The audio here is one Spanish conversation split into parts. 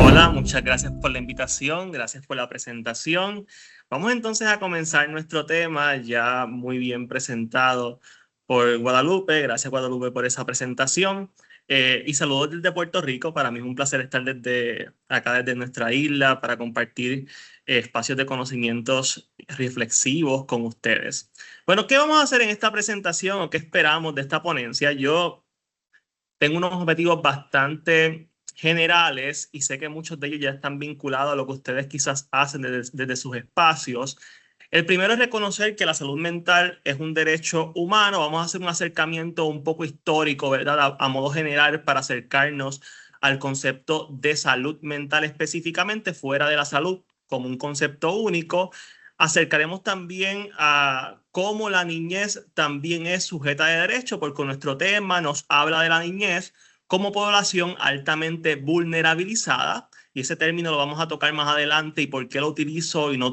Hola, muchas gracias por la invitación, gracias por la presentación. Vamos entonces a comenzar nuestro tema ya muy bien presentado por Guadalupe. Gracias, Guadalupe, por esa presentación. Y saludos desde Puerto Rico. Para mí es un placer estar desde acá, desde nuestra isla, para compartir espacios de conocimientos reflexivos con ustedes. Bueno, ¿qué vamos a hacer en esta presentación o qué esperamos de esta ponencia? Yo tengo unos objetivos bastante generales y sé que muchos de ellos ya están vinculados a lo que ustedes quizás hacen desde sus espacios. El primero es reconocer que la salud mental es un derecho humano. Vamos a hacer un acercamiento un poco histórico, ¿verdad? A modo general para acercarnos al concepto de salud mental específicamente, fuera de la salud como un concepto único. Acercaremos también a cómo la niñez también es sujeta de derecho, porque nuestro tema nos habla de la niñez como población altamente vulnerabilizada, y ese término lo vamos a tocar más adelante y por qué lo utilizo y no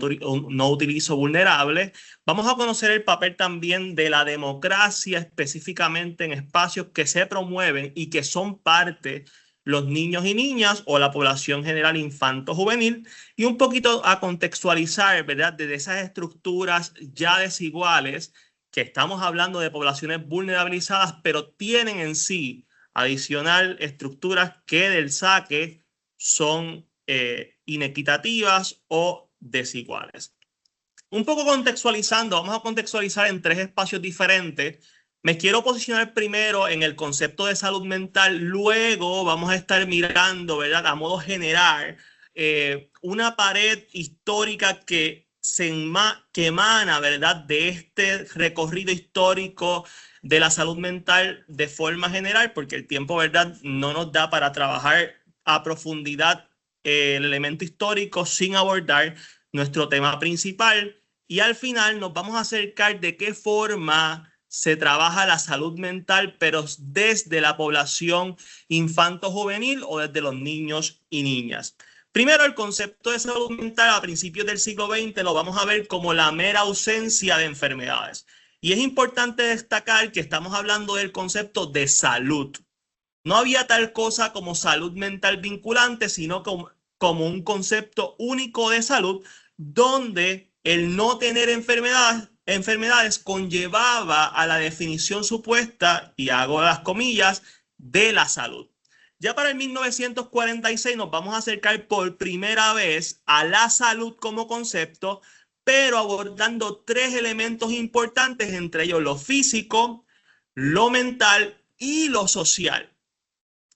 utilizo vulnerable. Vamos a conocer el papel también de la democracia, específicamente en espacios que se promueven y que son parte los niños y niñas o la población general infanto-juvenil, y un poquito a contextualizar, ¿verdad?, de esas estructuras ya desiguales que estamos hablando de poblaciones vulnerabilizadas, pero tienen en sí adicional estructuras que del saque son inequitativas o desiguales. Un poco contextualizando, vamos a contextualizar en tres espacios diferentes. Me quiero posicionar primero en el concepto de salud mental, luego vamos a estar mirando, ¿verdad?, a modo general, una pared histórica que emana, ¿verdad?, de este recorrido histórico de la salud mental de forma general, porque el tiempo, ¿verdad?, no nos da para trabajar a profundidad el elemento histórico sin abordar nuestro tema principal. Y al final nos vamos a acercar de qué forma se trabaja la salud mental, pero desde la población infanto-juvenil o desde los niños y niñas. Primero, el concepto de salud mental a principios del siglo XX lo vamos a ver como la mera ausencia de enfermedades. Y es importante destacar que estamos hablando del concepto de salud. No había tal cosa como salud mental vinculante, sino como un concepto único de salud, donde el no tener enfermedades conllevaba a la definición supuesta, y hago las comillas, de la salud. Ya para el 1946 nos vamos a acercar por primera vez a la salud como concepto, pero abordando tres elementos importantes, entre ellos lo físico, lo mental y lo social.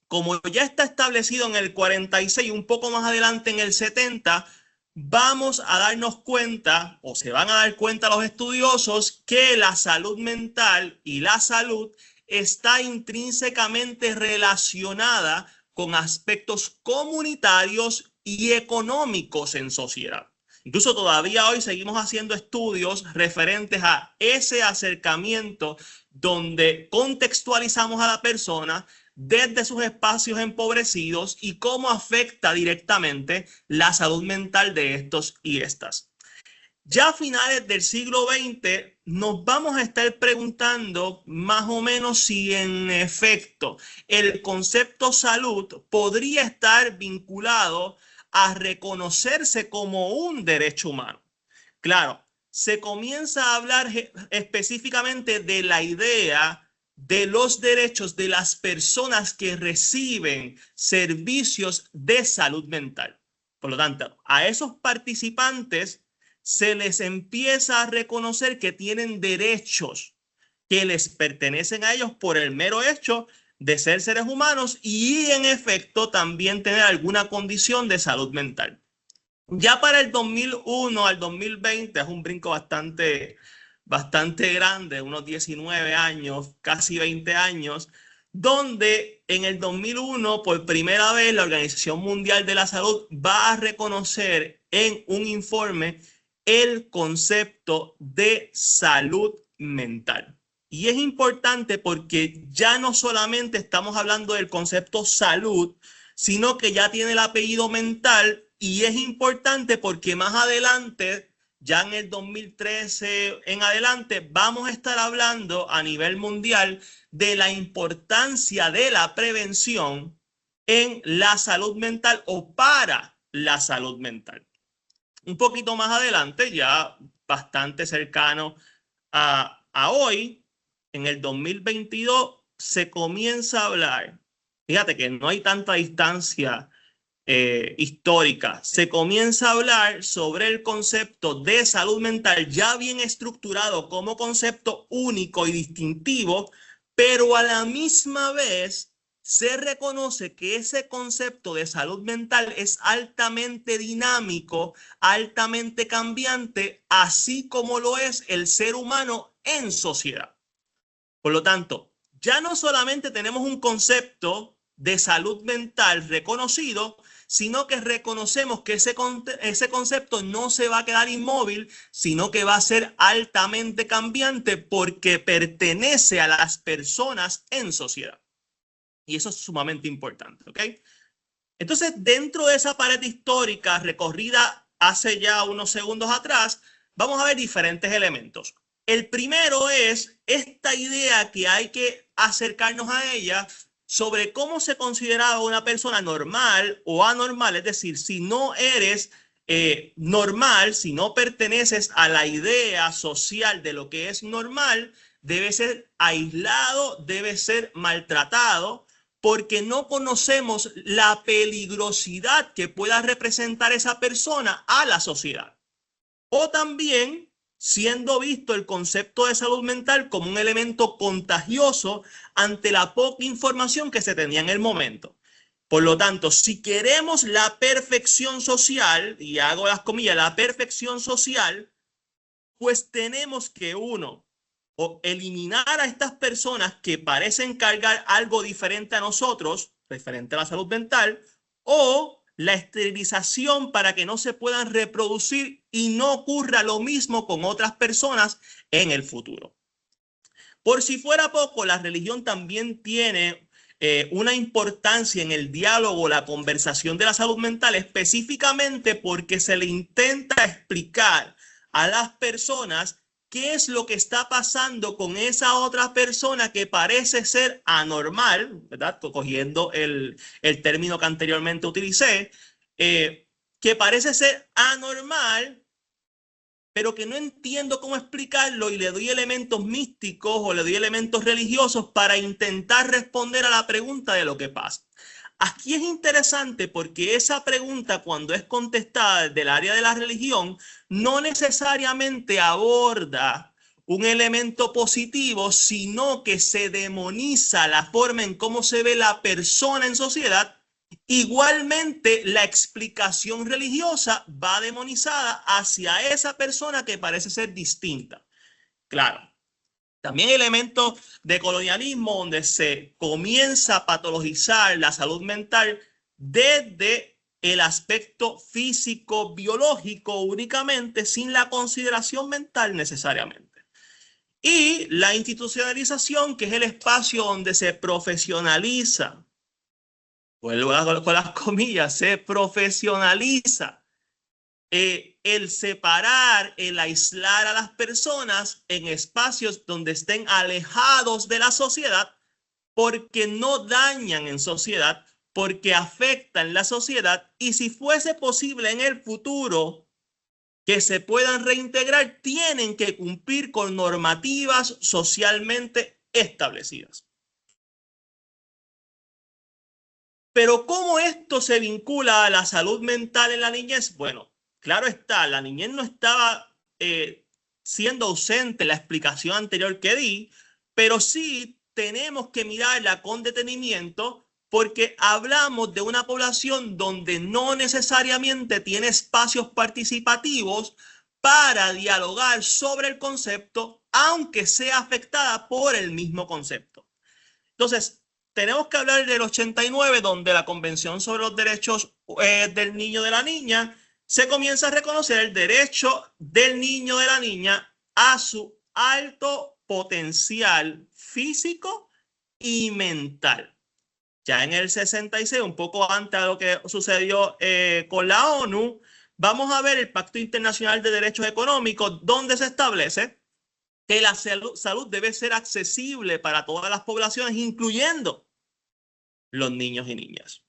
Como ya está establecido en el 46, un poco más adelante en el 70, vamos a darnos cuenta, o se van a dar cuenta los estudiosos, que la salud mental y la salud está intrínsecamente relacionada con aspectos comunitarios y económicos en sociedad. Incluso todavía hoy seguimos haciendo estudios referentes a ese acercamiento donde contextualizamos a la persona desde sus espacios empobrecidos y cómo afecta directamente la salud mental de estos y estas. Ya a finales del siglo XX nos vamos a estar preguntando más o menos si en efecto el concepto salud podría estar vinculado a reconocerse como un derecho humano. Claro, se comienza a hablar específicamente de la idea de los derechos de las personas que reciben servicios de salud mental. Por lo tanto, a esos participantes se les empieza a reconocer que tienen derechos que les pertenecen a ellos por el mero hecho de ser seres humanos y en efecto también tener alguna condición de salud mental. Ya para el 2001 al 2020 es un brinco bastante grande, unos 19 años, casi 20 años, donde en el 2001 por primera vez la Organización Mundial de la Salud va a reconocer en un informe el concepto de salud mental. Y es importante porque ya no solamente estamos hablando del concepto salud, sino que ya tiene el apellido mental, y es importante porque más adelante ya en el 2013 en adelante, vamos a estar hablando a nivel mundial de la importancia de la prevención en la salud mental o para la salud mental. Un poquito más adelante, ya bastante cercano a hoy, en el 2022, se comienza a hablar, fíjate que no hay tanta distancia histórica, se comienza a hablar sobre el concepto de salud mental ya bien estructurado como concepto único y distintivo, pero a la misma vez se reconoce que ese concepto de salud mental es altamente dinámico, altamente cambiante, así como lo es el ser humano en sociedad. Por lo tanto, ya no solamente tenemos un concepto de salud mental reconocido, sino que reconocemos que ese concepto no se va a quedar inmóvil, sino que va a ser altamente cambiante porque pertenece a las personas en sociedad. Y eso es sumamente importante, ¿ok? Entonces, dentro de esa pared histórica recorrida hace ya unos segundos atrás, vamos a ver diferentes elementos. El primero es esta idea que hay que acercarnos a ella sobre cómo se consideraba una persona normal o anormal, es decir, si no eres normal, si no perteneces a la idea social de lo que es normal, debe ser aislado, debe ser maltratado, porque no conocemos la peligrosidad que pueda representar esa persona a la sociedad. O también siendo visto el concepto de salud mental como un elemento contagioso ante la poca información que se tenía en el momento. Por lo tanto, si queremos la perfección social, y hago las comillas, la perfección social, pues tenemos que o eliminar a estas personas que parecen cargar algo diferente a nosotros, referente a la salud mental, o la esterilización para que no se puedan reproducir y no ocurra lo mismo con otras personas en el futuro. Por si fuera poco, la religión también tiene una importancia en el diálogo, la conversación de la salud mental, específicamente porque se le intenta explicar a las personas qué es lo que está pasando con esa otra persona que parece ser anormal, ¿verdad? Cogiendo el término que anteriormente utilicé, que parece ser anormal, pero que no entiendo cómo explicarlo y le doy elementos místicos o le doy elementos religiosos para intentar responder a la pregunta de lo que pasa. Aquí es interesante porque esa pregunta, cuando es contestada desde el área de la religión, no necesariamente aborda un elemento positivo, sino que se demoniza la forma en cómo se ve la persona en sociedad. Igualmente, la explicación religiosa va demonizada hacia esa persona que parece ser distinta. Claro, también elementos de colonialismo donde se comienza a patologizar la salud mental desde el aspecto físico, biológico únicamente, sin la consideración mental necesariamente. Y la institucionalización, que es el espacio donde se profesionaliza, vuelvo con las comillas, se profesionaliza el separar, el aislar a las personas en espacios donde estén alejados de la sociedad porque no dañan en sociedad, porque afectan la sociedad y si fuese posible en el futuro que se puedan reintegrar, tienen que cumplir con normativas socialmente establecidas. Pero ¿cómo esto se vincula a la salud mental en la niñez? Bueno, claro está, la niñez no estaba siendo ausente en la explicación anterior que di, pero sí tenemos que mirarla con detenimiento porque hablamos de una población donde no necesariamente tiene espacios participativos para dialogar sobre el concepto, aunque sea afectada por el mismo concepto. Entonces, tenemos que hablar del 89, donde la Convención sobre los Derechos del Niño y de la Niña se comienza a reconocer el derecho del niño y de la niña a su alto potencial físico y mental. Ya en el 66, un poco antes de lo que sucedió con la ONU, vamos a ver el Pacto Internacional de Derechos Económicos, donde se establece que la salud debe ser accesible para todas las poblaciones, incluyendo los niños y niñas.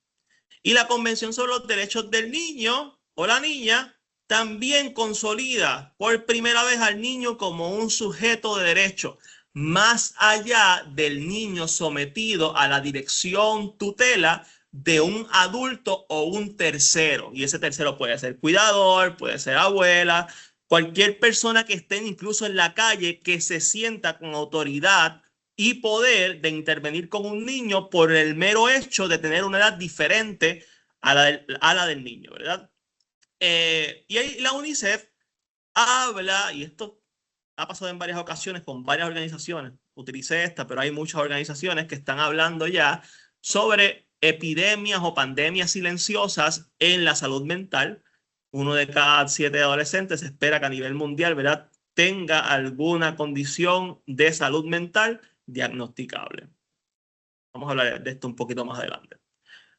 Y la Convención sobre los Derechos del Niño o la Niña también consolida por primera vez al niño como un sujeto de derecho, más allá del niño sometido a la dirección, tutela de un adulto o un tercero. Y ese tercero puede ser cuidador, puede ser abuela, cualquier persona que esté incluso en la calle que se sienta con autoridad y poder de intervenir con un niño por el mero hecho de tener una edad diferente a la del niño, ¿verdad? Y ahí la UNICEF habla, y esto ha pasado en varias ocasiones con varias organizaciones, utilicé esta, pero hay muchas organizaciones que están hablando ya sobre epidemias o pandemias silenciosas en la salud mental. 1 de cada 7 adolescentes se espera que a nivel mundial, ¿verdad?, tenga alguna condición de salud mental diagnosticable. Vamos a hablar de esto un poquito más adelante.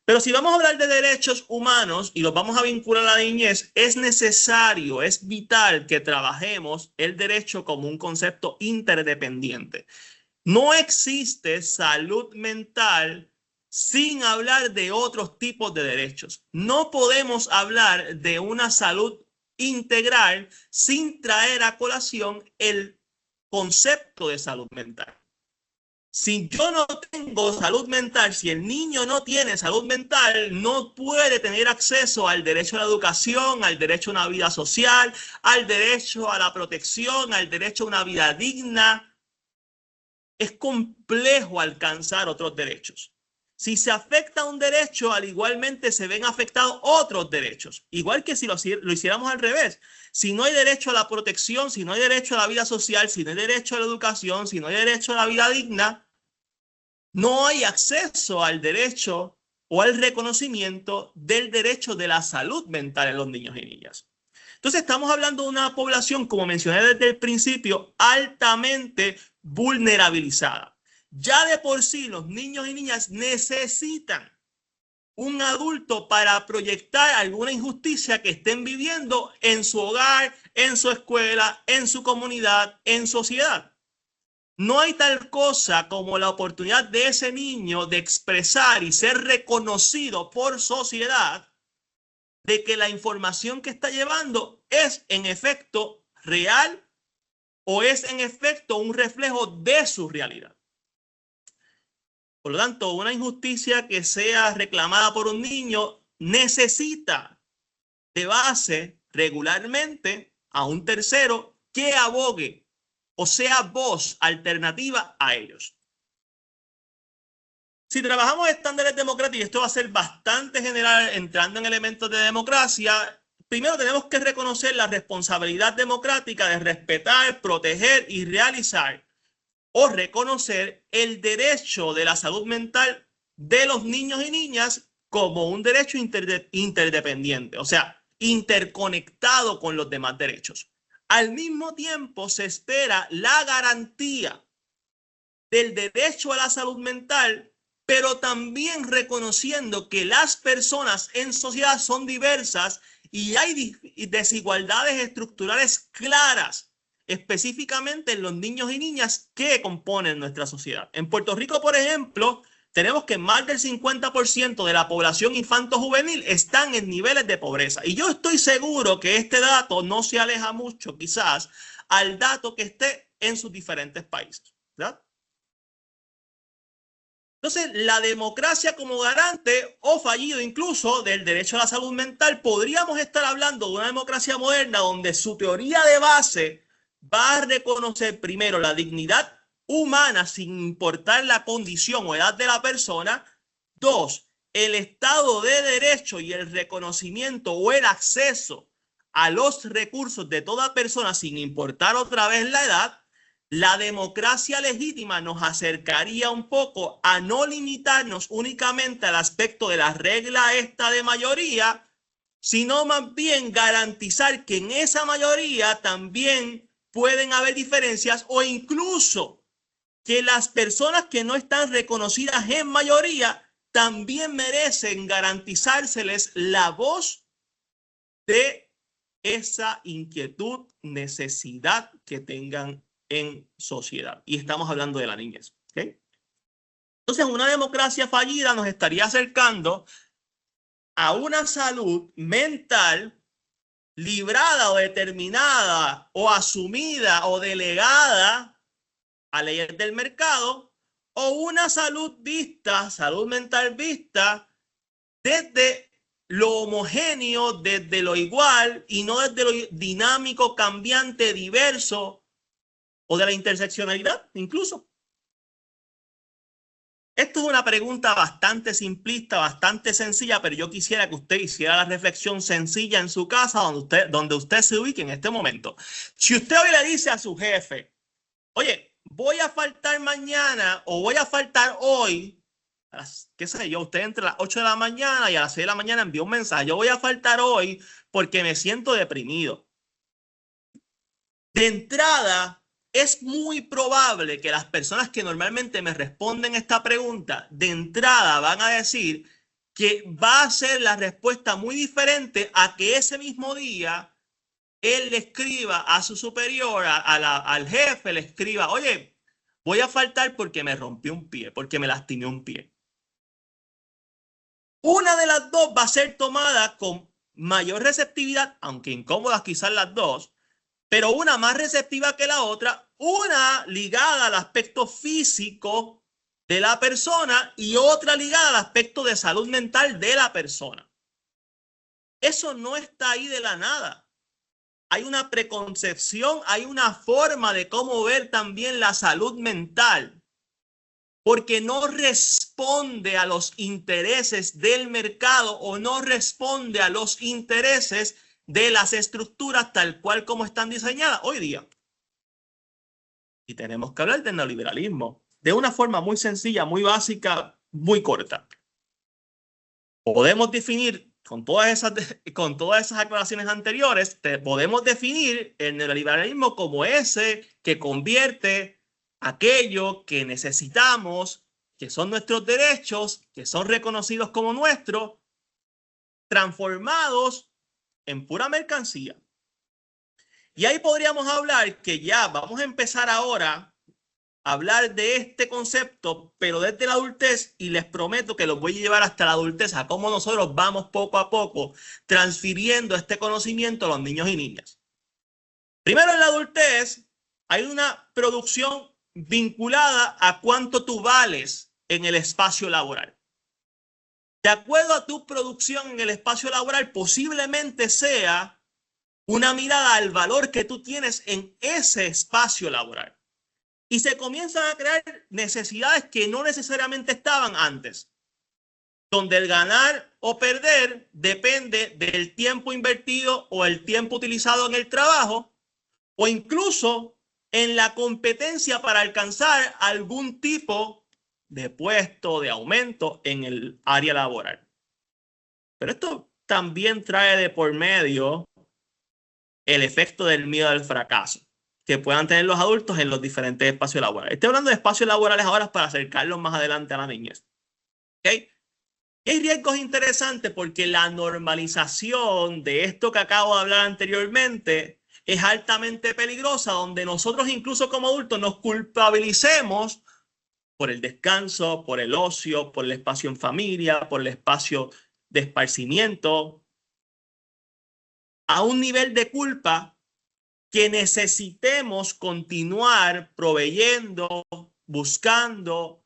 Pero si vamos a hablar de derechos humanos y los vamos a vincular a la niñez, es necesario, es vital que trabajemos el derecho como un concepto interdependiente. No existe salud mental sin hablar de otros tipos de derechos. No podemos hablar de una salud integral sin traer a colación el concepto de salud mental. Si yo no tengo salud mental, si el niño no tiene salud mental, no puede tener acceso al derecho a la educación, al derecho a una vida social, al derecho a la protección, al derecho a una vida digna. Es complejo alcanzar otros derechos. Si se afecta un derecho, al igualmente se ven afectados otros derechos. Igual que si lo hiciéramos al revés. Si no hay derecho a la protección, si no hay derecho a la vida social, si no hay derecho a la educación, si no hay derecho a la vida digna, no hay acceso al derecho o al reconocimiento del derecho de la salud mental en los niños y niñas. Entonces estamos hablando de una población, como mencioné desde el principio, altamente vulnerabilizada. Ya de por sí los niños y niñas necesitan un adulto para proyectar alguna injusticia que estén viviendo en su hogar, en su escuela, en su comunidad, en sociedad. No hay tal cosa como la oportunidad de ese niño de expresar y ser reconocido por sociedad de que la información que está llevando es en efecto real o es en efecto un reflejo de su realidad. Por lo tanto, una injusticia que sea reclamada por un niño necesita de base regularmente a un tercero que abogue o sea voz alternativa a ellos. Si trabajamos estándares democráticos, esto va a ser bastante general entrando en elementos de democracia, primero tenemos que reconocer la responsabilidad democrática de respetar, proteger y realizar o reconocer el derecho de la salud mental de los niños y niñas como un derecho interdependiente, o sea, interconectado con los demás derechos. Al mismo tiempo, se espera la garantía del derecho a la salud mental, pero también reconociendo que las personas en sociedad son diversas y hay desigualdades estructurales claras, específicamente en los niños y niñas que componen nuestra sociedad. En Puerto Rico, por ejemplo, tenemos que más del 50% de la población infanto-juvenil están en niveles de pobreza. Y yo estoy seguro que este dato no se aleja mucho, quizás, al dato que esté en sus diferentes países, ¿verdad? Entonces, la democracia como garante o fallido incluso del derecho a la salud mental, podríamos estar hablando de una democracia moderna donde su teoría de base va a reconocer primero la dignidad humana sin importar la condición o edad de la persona. 2, el Estado de Derecho y el reconocimiento o el acceso a los recursos de toda persona sin importar otra vez la edad. La democracia legítima nos acercaría un poco a no limitarnos únicamente al aspecto de la regla esta de mayoría, sino más bien garantizar que en esa mayoría también pueden haber diferencias o incluso que las personas que no están reconocidas en mayoría también merecen garantizárseles la voz de esa inquietud, necesidad que tengan en sociedad. Y estamos hablando de la niñez. ¿Okay? Entonces, una democracia fallida nos estaría acercando a una salud mental librada o determinada o asumida o delegada a leyes del mercado, o una salud vista, salud mental vista desde lo homogéneo, desde lo igual y no desde lo dinámico, cambiante, diverso o de la interseccionalidad incluso. Esto es una pregunta bastante simplista, bastante sencilla, pero yo quisiera que usted hiciera la reflexión sencilla en su casa donde usted se ubique en este momento. Si usted hoy le dice a su jefe, oye, voy a faltar mañana o voy a faltar hoy, qué sé yo, usted entre las 8 de la mañana y a las 6 de la mañana envía un mensaje, yo voy a faltar hoy porque me siento deprimido. De entrada, es muy probable que las personas que normalmente me responden esta pregunta, de entrada van a decir que va a ser la respuesta muy diferente a que ese mismo día él le escriba a su superior, al jefe, le escriba, oye, voy a faltar porque me rompí un pie, porque me lastimé un pie. Una de las dos va a ser tomada con mayor receptividad, aunque incómodas quizás las dos, pero una más receptiva que la otra, una ligada al aspecto físico de la persona y otra ligada al aspecto de salud mental de la persona. Eso no está ahí de la nada. Hay una preconcepción, hay una forma de cómo ver también la salud mental, porque no responde a los intereses del mercado o no responde a los intereses de las estructuras tal cual como están diseñadas hoy día. Y tenemos que hablar del neoliberalismo de una forma muy sencilla, muy básica, muy corta. Podemos definir, con todas esas aclaraciones anteriores, podemos definir el neoliberalismo como ese que convierte aquello que necesitamos, que son nuestros derechos, que son reconocidos como nuestros, transformados en pura mercancía. Y ahí podríamos hablar que ya vamos a empezar ahora a hablar de este concepto, pero desde la adultez, y les prometo que los voy a llevar hasta la adultez, a cómo nosotros vamos poco a poco transfiriendo este conocimiento a los niños y niñas. Primero, en la adultez hay una producción vinculada a cuánto tú vales en el espacio laboral. De acuerdo a tu producción en el espacio laboral, posiblemente sea una mirada al valor que tú tienes en ese espacio laboral. Y se comienzan a crear necesidades que no necesariamente estaban antes, donde el ganar o perder depende del tiempo invertido o el tiempo utilizado en el trabajo, o incluso en la competencia para alcanzar algún tipo de puesto, de aumento en el área laboral. Pero esto también trae de por medio el efecto del miedo al fracaso que puedan tener los adultos en los diferentes espacios laborales. Estoy hablando de espacios laborales ahora para acercarlos más adelante a la niñez. ¿Okay? Hay riesgos interesantes porque la normalización de esto que acabo de hablar anteriormente es altamente peligrosa, donde nosotros incluso como adultos nos culpabilicemos por el descanso, por el ocio, por el espacio en familia, por el espacio de esparcimiento, a un nivel de culpa que necesitemos continuar proveyendo, buscando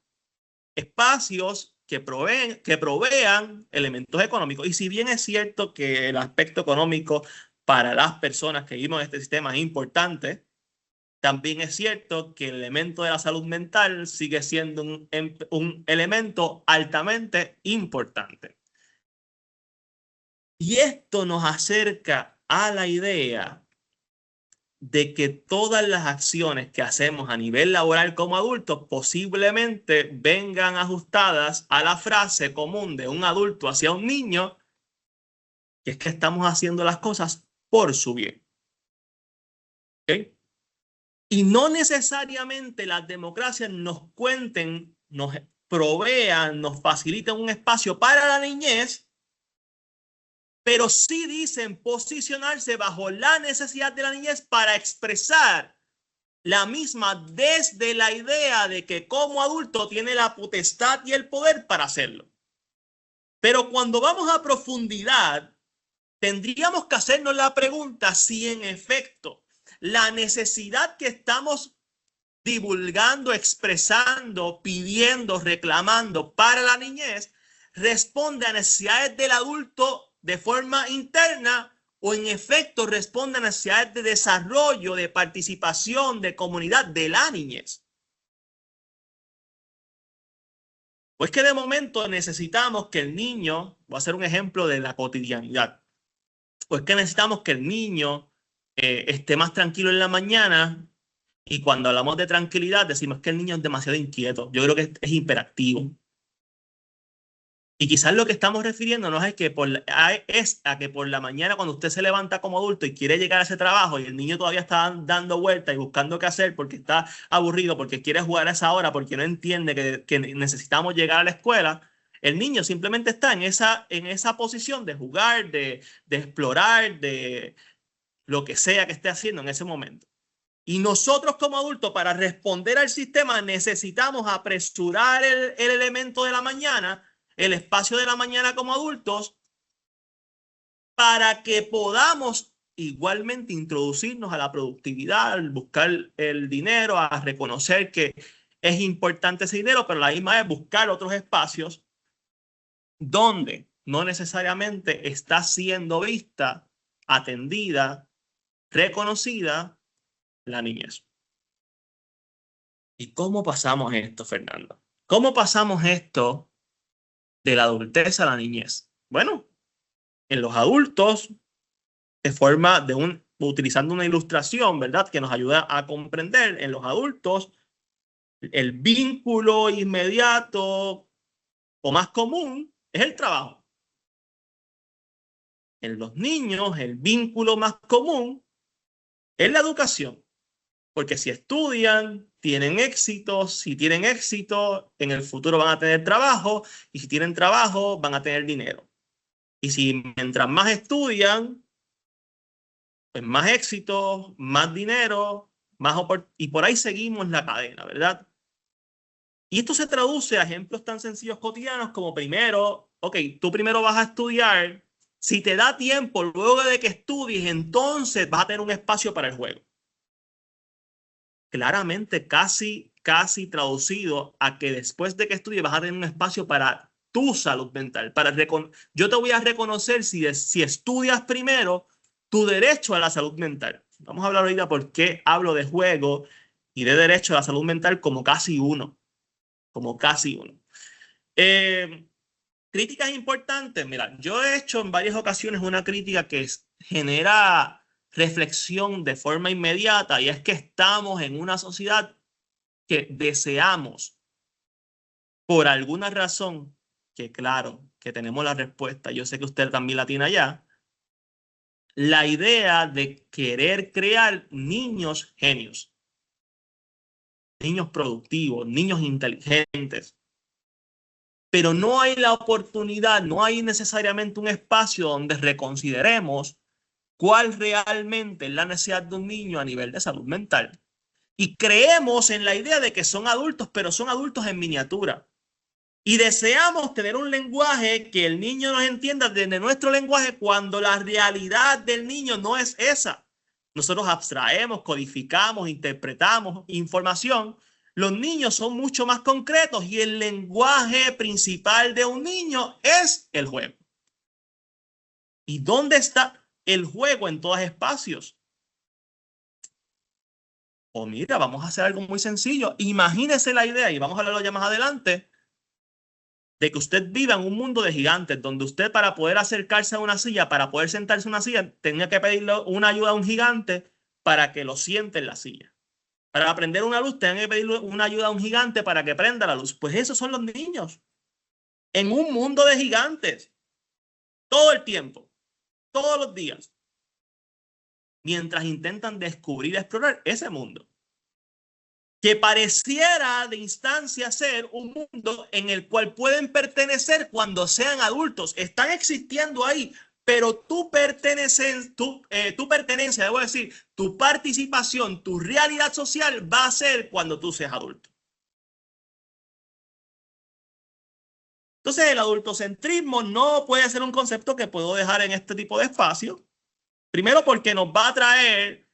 espacios que provean elementos económicos. Y si bien es cierto que el aspecto económico para las personas que vivimos en este sistema es importante, también es cierto que el elemento de la salud mental sigue siendo un elemento altamente importante. Y esto nos acerca a la idea de que todas las acciones que hacemos a nivel laboral como adultos posiblemente vengan ajustadas a la frase común de un adulto hacia un niño, que es que estamos haciendo las cosas por su bien. ¿Okay? Y no necesariamente las democracias nos cuenten, nos provean, nos facilitan un espacio para la niñez pero sí dicen posicionarse bajo la necesidad de la niñez para expresar la misma desde la idea de que como adulto tiene la potestad y el poder para hacerlo. Pero cuando vamos a profundidad, tendríamos que hacernos la pregunta si en efecto la necesidad que estamos divulgando, expresando, pidiendo, reclamando para la niñez responde a necesidades del adulto de forma interna o en efecto responde a necesidades de desarrollo, de participación, de comunidad de la niñez. Pues que de momento necesitamos que el niño, voy a hacer un ejemplo de la cotidianidad, pues que necesitamos que el niño esté más tranquilo en la mañana. Y cuando hablamos de tranquilidad, decimos que el niño es demasiado inquieto. Yo creo que es hiperactivo. Y quizás lo que estamos refiriéndonos es que es a que por la mañana, cuando usted se levanta como adulto y quiere llegar a ese trabajo y el niño todavía está dando vueltas y buscando qué hacer porque está aburrido, porque quiere jugar a esa hora, porque no entiende que necesitamos llegar a la escuela, el niño simplemente está en esa posición de jugar, de explorar, de lo que sea que esté haciendo en ese momento. Y nosotros como adultos, para responder al sistema, necesitamos apresurar el elemento de la mañana, el espacio de la mañana como adultos, para que podamos igualmente introducirnos a la productividad, al buscar el dinero, a reconocer que es importante ese dinero, pero a la misma vez buscar otros espacios donde no necesariamente está siendo vista, atendida, reconocida la niñez. ¿Y cómo pasamos esto, Fernando? ¿Cómo pasamos esto de la adultez a la niñez? Bueno, en los adultos, utilizando una ilustración, ¿verdad? Que nos ayuda a comprender, en los adultos, el vínculo inmediato o más común es el trabajo. En los niños, el vínculo más común es la educación. Porque si estudian, tienen éxito, si tienen éxito, en el futuro van a tener trabajo, y si tienen trabajo, van a tener dinero. Y si mientras más estudian, pues más éxito, más dinero, y por ahí seguimos la cadena, ¿verdad? Y esto se traduce a ejemplos tan sencillos cotidianos como primero, ok, tú primero vas a estudiar, si te da tiempo luego de que estudies, entonces vas a tener un espacio para el juego. Claramente casi traducido a que después de que estudies vas a tener un espacio para tu salud mental. Yo te voy a reconocer si estudias primero tu derecho a la salud mental. Vamos a hablar ahorita por qué hablo de juego y de derecho a la salud mental como casi uno. Como casi uno. Críticas importantes. Mira, yo he hecho en varias ocasiones una crítica que genera reflexión de forma inmediata, y es que estamos en una sociedad que deseamos, por alguna razón, que claro, que tenemos la respuesta, yo sé que usted también la tiene allá, la idea de querer crear niños genios, niños productivos, niños inteligentes, pero no hay la oportunidad, no hay necesariamente un espacio donde reconsideremos cuál realmente es la necesidad de un niño a nivel de salud mental. Y creemos en la idea de que son adultos, pero son adultos en miniatura. Y deseamos tener un lenguaje que el niño nos entienda desde nuestro lenguaje cuando la realidad del niño no es esa. Nosotros abstraemos, codificamos, interpretamos información. Los niños son mucho más concretos y el lenguaje principal de un niño es el juego. ¿Y dónde está el juego en todos espacios? O mira, vamos a hacer algo muy sencillo. Imagínese la idea, y vamos a hablarlo ya más adelante, de que usted viva en un mundo de gigantes, donde usted para poder acercarse a una silla, para poder sentarse en una silla, tenía que pedirle una ayuda a un gigante para que lo siente en la silla. Para prender una luz, tenía que pedirle una ayuda a un gigante para que prenda la luz. Pues esos son los niños. En un mundo de gigantes. Todo el tiempo. Todos los días. Mientras intentan descubrir y explorar ese mundo. Que pareciera de instancia ser un mundo en el cual pueden pertenecer cuando sean adultos. Están existiendo ahí, pero tu pertenencia, debo decir, tu participación, tu realidad social va a ser cuando tú seas adulto. Entonces, el adultocentrismo no puede ser un concepto que puedo dejar en este tipo de espacio. Primero, porque nos va a traer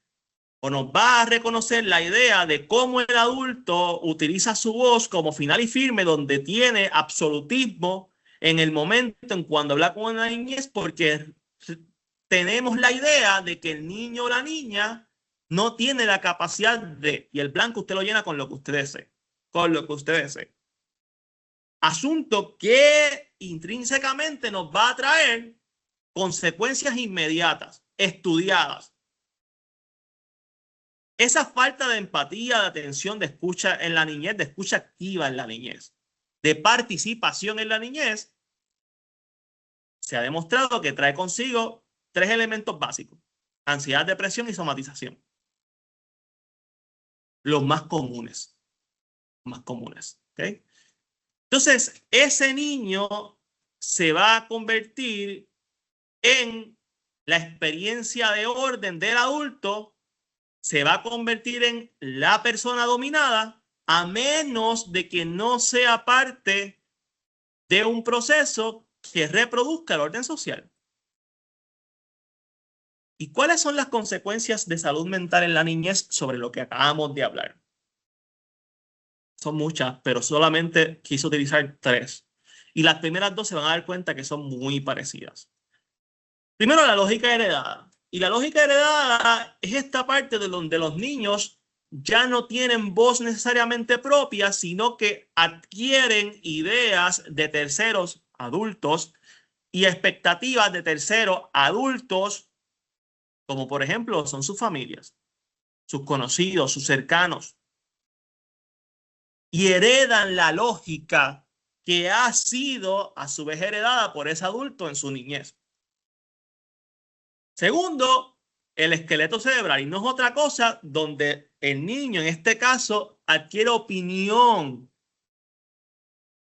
o nos va a reconocer la idea de cómo el adulto utiliza su voz como final y firme, donde tiene absolutismo en el momento en cuando habla con la niñez, porque tenemos la idea de que el niño o la niña no tiene la capacidad de, y el blanco usted lo llena con lo que usted desee, con lo que usted desee. Asunto que intrínsecamente nos va a traer consecuencias inmediatas, estudiadas. Esa falta de empatía, de atención, de escucha en la niñez, de escucha activa en la niñez, de participación en la niñez, se ha demostrado que trae consigo 3 elementos básicos: ansiedad, depresión y somatización. Los más comunes. ¿Okay? Entonces, ese niño se va a convertir en la experiencia de orden del adulto, se va a convertir en la persona dominada, a menos de que no sea parte de un proceso que reproduzca el orden social. ¿Y cuáles son las consecuencias de salud mental en la niñez sobre lo que acabamos de hablar? Son muchas, pero solamente quise utilizar 3. Y las primeras 2 se van a dar cuenta que son muy parecidas. Primero, la lógica heredada. Y la lógica heredada es esta parte de donde los niños ya no tienen voz necesariamente propia, sino que adquieren ideas de terceros adultos y expectativas de terceros adultos, como por ejemplo son sus familias, sus conocidos, sus cercanos, y heredan la lógica que ha sido a su vez heredada por ese adulto en su niñez. Segundo, el esqueleto cerebral, y no es otra cosa donde el niño en este caso adquiere opinión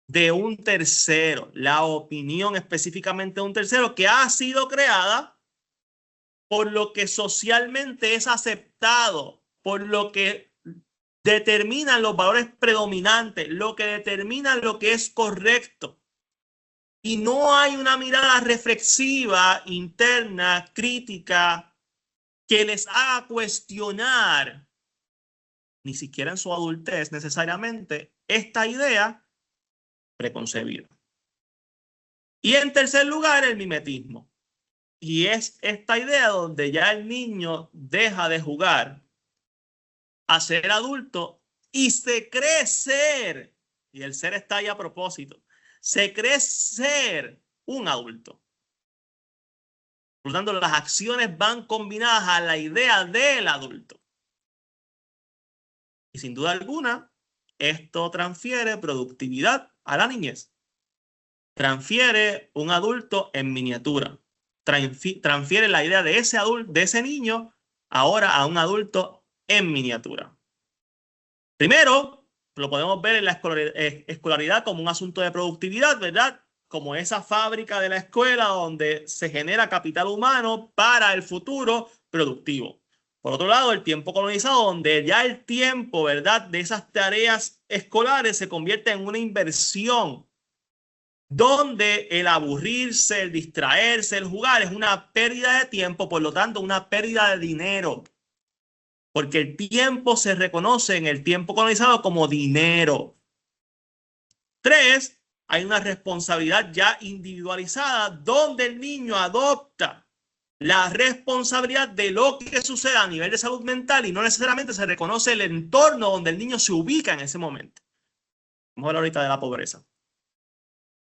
de un tercero, la opinión específicamente de un tercero que ha sido creada por lo que socialmente es aceptado, por lo que determinan los valores predominantes, lo que determina lo que es correcto. Y no hay una mirada reflexiva, interna, crítica, que les haga cuestionar, ni siquiera en su adultez necesariamente, esta idea preconcebida. Y en tercer lugar, el mimetismo. Y es esta idea donde ya el niño deja de jugar a ser adulto y se cree ser, y el ser está ahí a propósito, se cree ser un adulto. Por lo tanto, las acciones van combinadas a la idea del adulto. Y sin duda alguna, esto transfiere productividad a la niñez. Transfiere un adulto en miniatura. Transfiere la idea de ese adulto, de ese niño, ahora a un adulto en miniatura. Primero, lo podemos ver en la escolaridad como un asunto de productividad, ¿verdad? Como esa fábrica de la escuela donde se genera capital humano para el futuro productivo. Por otro lado, el tiempo colonizado, donde ya el tiempo, ¿verdad?, de esas tareas escolares se convierte en una inversión, donde el aburrirse, el distraerse, el jugar es una pérdida de tiempo, por lo tanto, una pérdida de dinero. Porque el tiempo se reconoce en el tiempo colonizado como dinero. 3, hay una responsabilidad ya individualizada donde el niño adopta la responsabilidad de lo que sucede a nivel de salud mental y no necesariamente se reconoce el entorno donde el niño se ubica en ese momento. Vamos a hablar ahorita de la pobreza.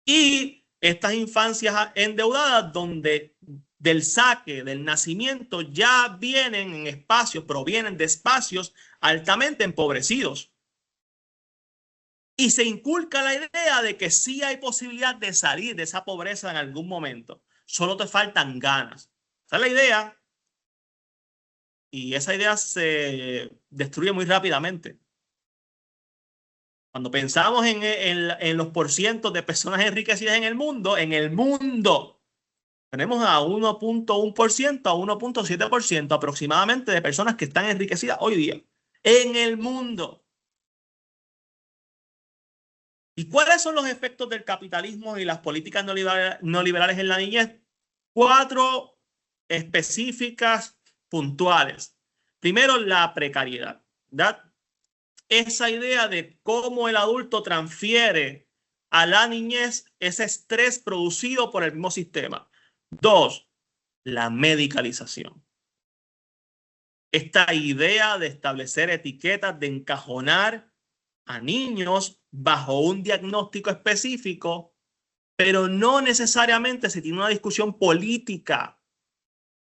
Y estas infancias endeudadas donde del saque, del nacimiento, ya vienen en espacios, provienen de espacios altamente empobrecidos. Y se inculca la idea de que sí hay posibilidad de salir de esa pobreza en algún momento. Solo te faltan ganas. Esa es la idea. Y esa idea se destruye muy rápidamente. Cuando pensamos en los porcientos de personas enriquecidas en el mundo, Tenemos a 1.1% a 1.7% aproximadamente de personas que están enriquecidas hoy día en el mundo. ¿Y cuáles son los efectos del capitalismo y las políticas neoliberales en la niñez? 4 específicas, puntuales. Primero, la precariedad, ¿verdad? Esa idea de cómo el adulto transfiere a la niñez ese estrés producido por el mismo sistema. 2, la medicalización. Esta idea de establecer etiquetas, de encajonar a niños bajo un diagnóstico específico, pero no necesariamente se tiene una discusión política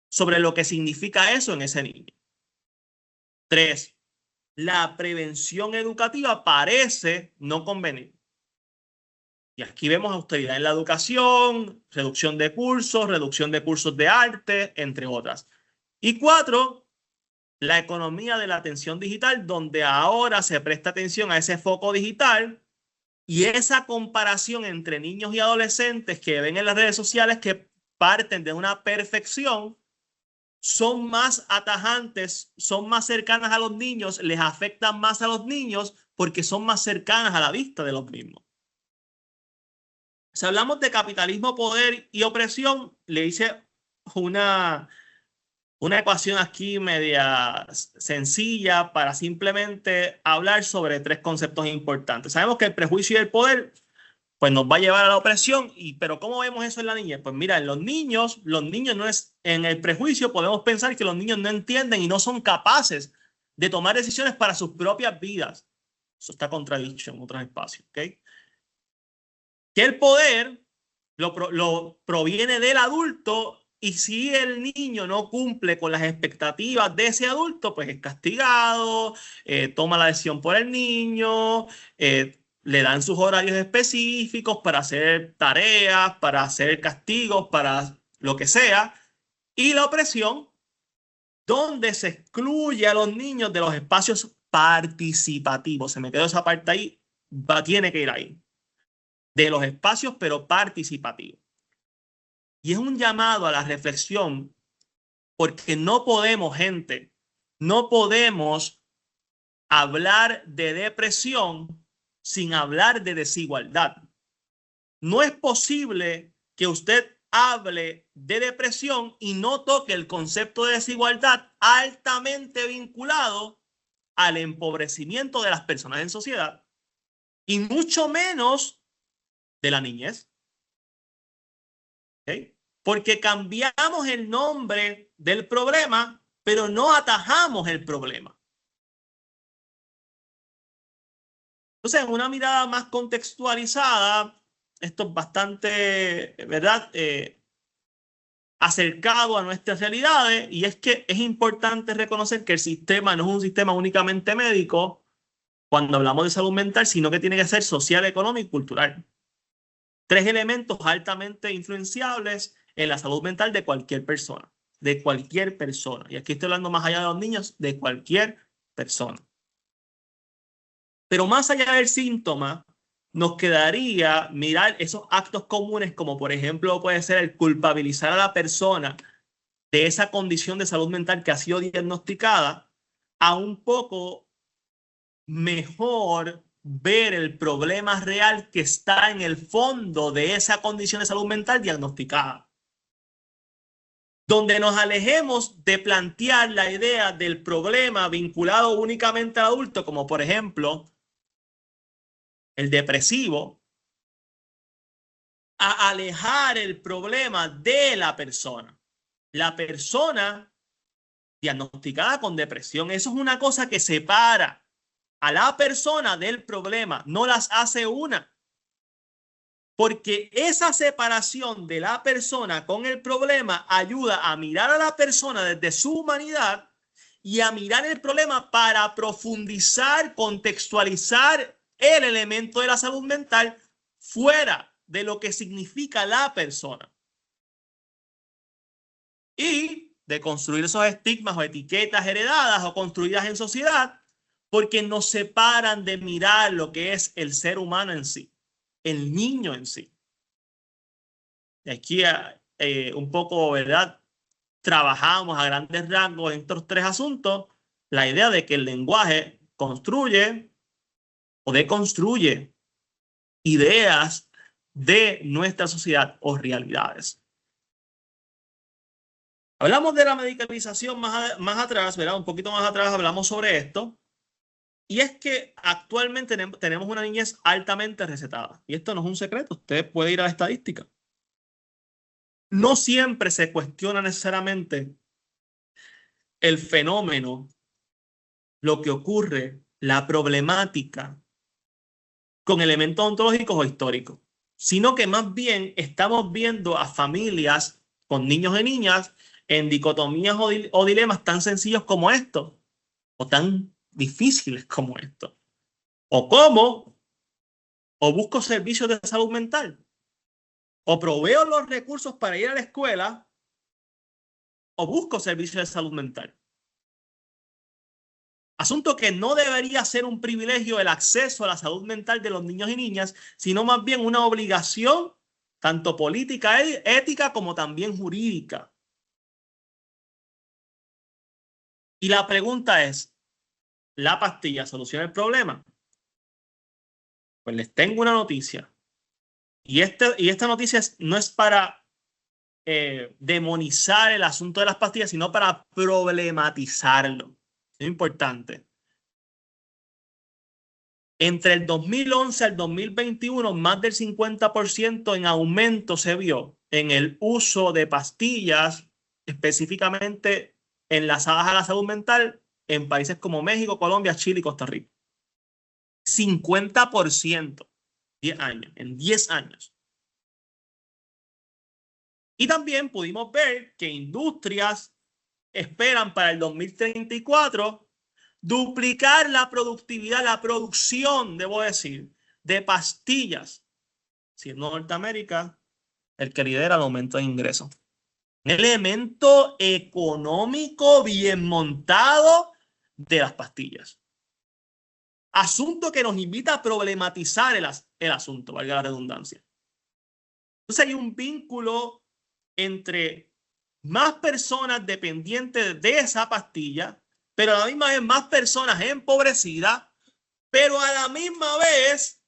sobre lo que significa eso en ese niño. 3, la prevención educativa parece no convenir. Y aquí vemos austeridad en la educación, reducción de cursos de arte, entre otras. Y 4, la economía de la atención digital, donde ahora se presta atención a ese foco digital y esa comparación entre niños y adolescentes que ven en las redes sociales que parten de una perfección, son más atajantes, son más cercanas a los niños, les afectan más a los niños porque son más cercanas a la vista de los mismos. Si hablamos de capitalismo, poder y opresión, le hice una ecuación aquí media sencilla para simplemente hablar sobre 3 conceptos importantes. Sabemos que el prejuicio y el poder pues nos va a llevar a la opresión, pero ¿cómo vemos eso en la niñez? Pues mira, en los niños no es, en el prejuicio podemos pensar que los niños no entienden y no son capaces de tomar decisiones para sus propias vidas. Eso está contradicho en otros espacios, ¿ok? Que el poder lo proviene del adulto y si el niño no cumple con las expectativas de ese adulto, pues es castigado, toma la decisión por el niño, le dan sus horarios específicos para hacer tareas, para hacer castigos, para lo que sea. Y la opresión, donde se excluye a los niños de los espacios participativos. Se me quedó esa parte ahí, tiene que ir ahí. De los espacios, pero participativos. Y es un llamado a la reflexión, porque no podemos, gente, no podemos hablar de depresión sin hablar de desigualdad. No es posible que usted hable de depresión y no toque el concepto de desigualdad altamente vinculado al empobrecimiento de las personas en sociedad y mucho menos de la niñez. ¿Okay? Porque cambiamos el nombre del problema, pero no atajamos el problema. Entonces, en una mirada más contextualizada, esto es bastante, ¿verdad? Acercado a nuestras realidades, y es que es importante reconocer que el sistema no es un sistema únicamente médico cuando hablamos de salud mental, sino que tiene que ser social, económico y cultural. 3 elementos altamente influenciables en la salud mental de cualquier persona, de cualquier persona. Y aquí estoy hablando más allá de los niños, de cualquier persona. Pero más allá del síntoma, nos quedaría mirar esos actos comunes, como por ejemplo puede ser el culpabilizar a la persona de esa condición de salud mental que ha sido diagnosticada, a un poco mejor ver el problema real que está en el fondo de esa condición de salud mental diagnosticada. Donde nos alejemos de plantear la idea del problema vinculado únicamente al adulto, como por ejemplo el depresivo, a alejar el problema de la persona. La persona diagnosticada con depresión, eso es una cosa que separa a la persona del problema, no las hace una. Porque esa separación de la persona con el problema ayuda a mirar a la persona desde su humanidad y a mirar el problema para profundizar, contextualizar el elemento de la salud mental fuera de lo que significa la persona. Y de construir esos estigmas o etiquetas heredadas o construidas en sociedad, porque nos separan de mirar lo que es el ser humano en sí, el niño en sí. Y aquí un poco, ¿verdad? Trabajamos a grandes rasgos en estos tres asuntos, la idea de que el lenguaje construye o deconstruye ideas de nuestra sociedad o realidades. Hablamos de la medicalización más atrás, ¿verdad? Un poquito más atrás hablamos sobre esto. Y es que actualmente tenemos una niñez altamente recetada. Y esto no es un secreto, usted puede ir a la estadística. No siempre se cuestiona necesariamente el fenómeno, lo que ocurre, la problemática con elementos ontológicos o históricos, sino que más bien estamos viendo a familias con niños y niñas en dicotomías o dilemas tan sencillos como estos, o tan difíciles como estos. O cómo, o busco servicios de salud mental, o proveo los recursos para ir a la escuela, o busco servicios de salud mental. Asunto que no debería ser un privilegio el acceso a la salud mental de los niños y niñas, sino más bien una obligación, tanto política, ética, como también jurídica. Y la pregunta es, ¿la pastilla soluciona el problema? Pues les tengo una noticia. Y esta noticia no es para demonizar el asunto de las pastillas, sino para problematizarlo. Es importante. Entre el 2011 al 2021, más del 50% en aumento se vio en el uso de pastillas, específicamente enlazadas a la salud mental, en países como México, Colombia, Chile y Costa Rica. 50%, 10 años, en 10 años. Y también pudimos ver que industrias esperan para el 2034 duplicar la productividad, la producción, debo decir, de pastillas, siendo Norteamérica el que lidera el aumento de ingresos. Un elemento económico bien montado de las pastillas. Asunto que nos invita a problematizar el asunto, valga la redundancia. Entonces hay un vínculo entre más personas dependientes de esa pastilla, pero a la misma vez más personas empobrecidas, pero a la misma vez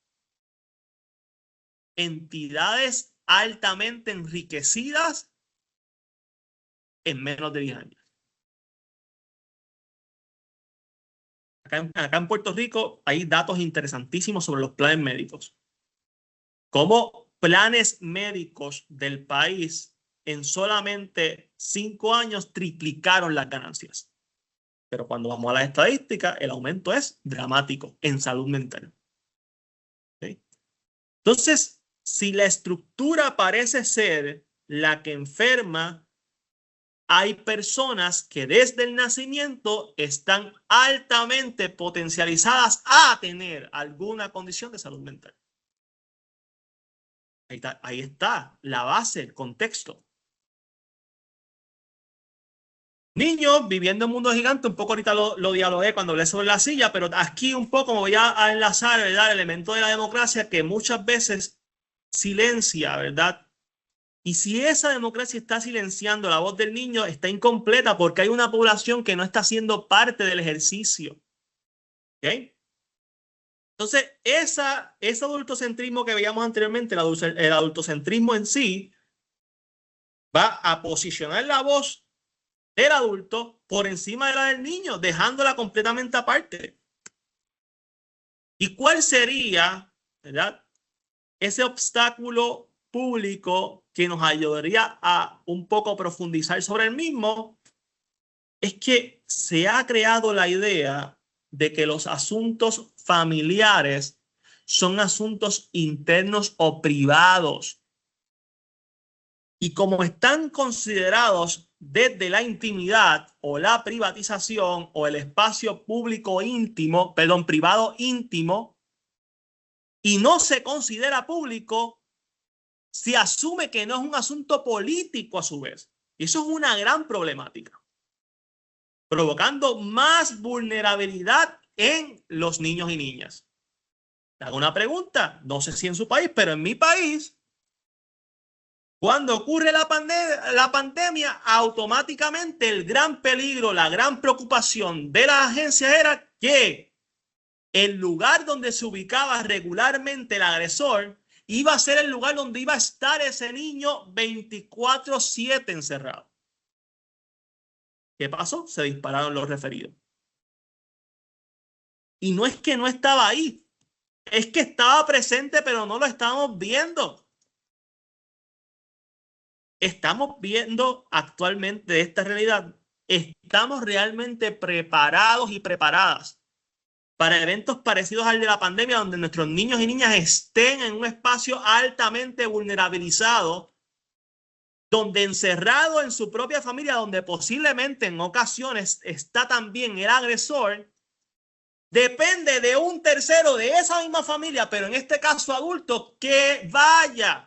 entidades altamente enriquecidas en menos de 10 años. Acá en Puerto Rico hay datos interesantísimos sobre los planes médicos. Cómo planes médicos del país en solamente 5 años triplicaron las ganancias. Pero cuando vamos a las estadísticas, el aumento es dramático en salud mental. ¿Okay? Entonces, si la estructura parece ser la que enferma, hay personas que desde el nacimiento están altamente potencializadas a tener alguna condición de salud mental. Ahí está la base, el contexto. Niños viviendo en un mundo gigante, un poco ahorita lo dialogué cuando hablé sobre la silla, pero aquí un poco me voy a enlazar, ¿verdad? El elemento de la democracia que muchas veces silencia, ¿verdad? Y si esa democracia está silenciando la voz del niño, está incompleta porque hay una población que no está siendo parte del ejercicio. ¿Ok? Entonces, ese adultocentrismo que veíamos anteriormente, el adultocentrismo en sí, va a posicionar la voz del adulto por encima de la del niño, dejándola completamente aparte. ¿Y cuál sería, verdad, ese obstáculo público que nos ayudaría a un poco profundizar sobre el mismo? Es que se ha creado la idea de que los asuntos familiares son asuntos internos o privados. Y como están considerados desde la intimidad o la privatización o el espacio público íntimo, perdón, privado íntimo, y no se considera público, se asume que no es un asunto político a su vez. Y eso es una gran problemática, provocando más vulnerabilidad en los niños y niñas. Te hago una pregunta, no sé si en su país, pero en mi país, Cuando ocurre la pandemia, automáticamente el gran peligro, la gran preocupación de las agencias era que el lugar donde se ubicaba regularmente el agresor iba a ser el lugar donde iba a estar ese niño 24/7 encerrado. ¿Qué pasó? Se dispararon los referidos. Y no es que no estaba ahí, es que estaba presente, pero no lo estábamos viendo. Estamos viendo actualmente esta realidad. Estamos realmente preparados y preparadas para eventos parecidos al de la pandemia, donde nuestros niños y niñas estén en un espacio altamente vulnerabilizado, donde encerrado en su propia familia, donde posiblemente en ocasiones está también el agresor. Depende de un tercero de esa misma familia, pero en este caso adulto, que vaya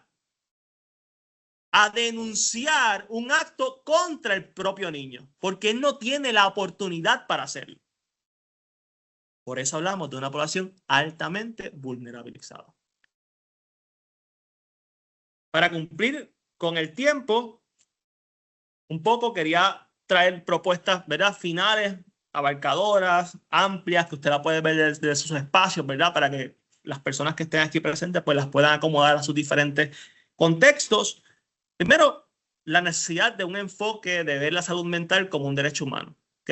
a denunciar un acto contra el propio niño, porque él no tiene la oportunidad para hacerlo. Por eso hablamos de una población altamente vulnerabilizada. Para cumplir con el tiempo, un poco quería traer propuestas, ¿verdad?, finales, abarcadoras, amplias, que usted la puede ver desde sus espacios, ¿verdad?, para que las personas que estén aquí presentes pues las puedan acomodar a sus diferentes contextos. Primero, la necesidad de un enfoque de ver la salud mental como un derecho humano, ¿ok?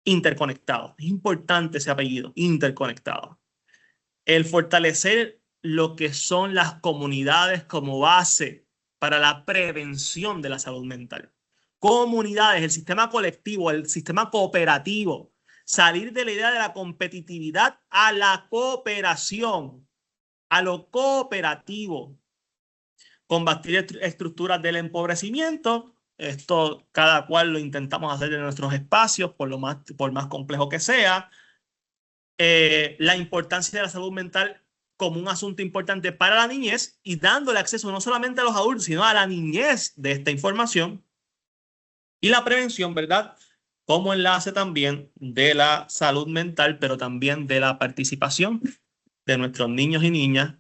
Interconectado. Es importante ese apellido, interconectado. El fortalecer lo que son las comunidades como base para la prevención de la salud mental. Comunidades, el sistema colectivo, el sistema cooperativo. Salir de la idea de la competitividad a la cooperación, a lo cooperativo. Combatir estructuras del empobrecimiento. Esto cada cual lo intentamos hacer en nuestros espacios, por más complejo que sea. La importancia de la salud mental como un asunto importante para la niñez y dándole acceso no solamente a los adultos, sino a la niñez de esta información. Y la prevención, ¿verdad?, como enlace también de la salud mental, pero también de la participación de nuestros niños y niñas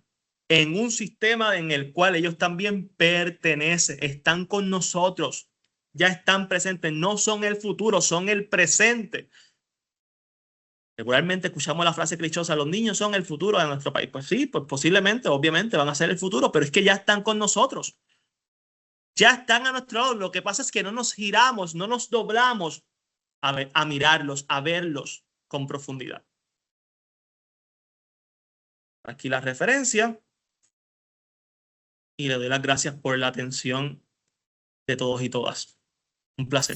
en un sistema en el cual ellos también pertenecen, están con nosotros, ya están presentes, no son el futuro, son el presente. Regularmente escuchamos la frase clichosa, los niños son el futuro de nuestro país. Pues sí, pues posiblemente, obviamente van a ser el futuro, pero es que ya están con nosotros. Ya están a nuestro lado. Lo que pasa es que no nos giramos, no nos doblamos a mirarlos, a verlos con profundidad. Aquí la referencia. Y le doy las gracias por la atención de todos y todas. Un placer.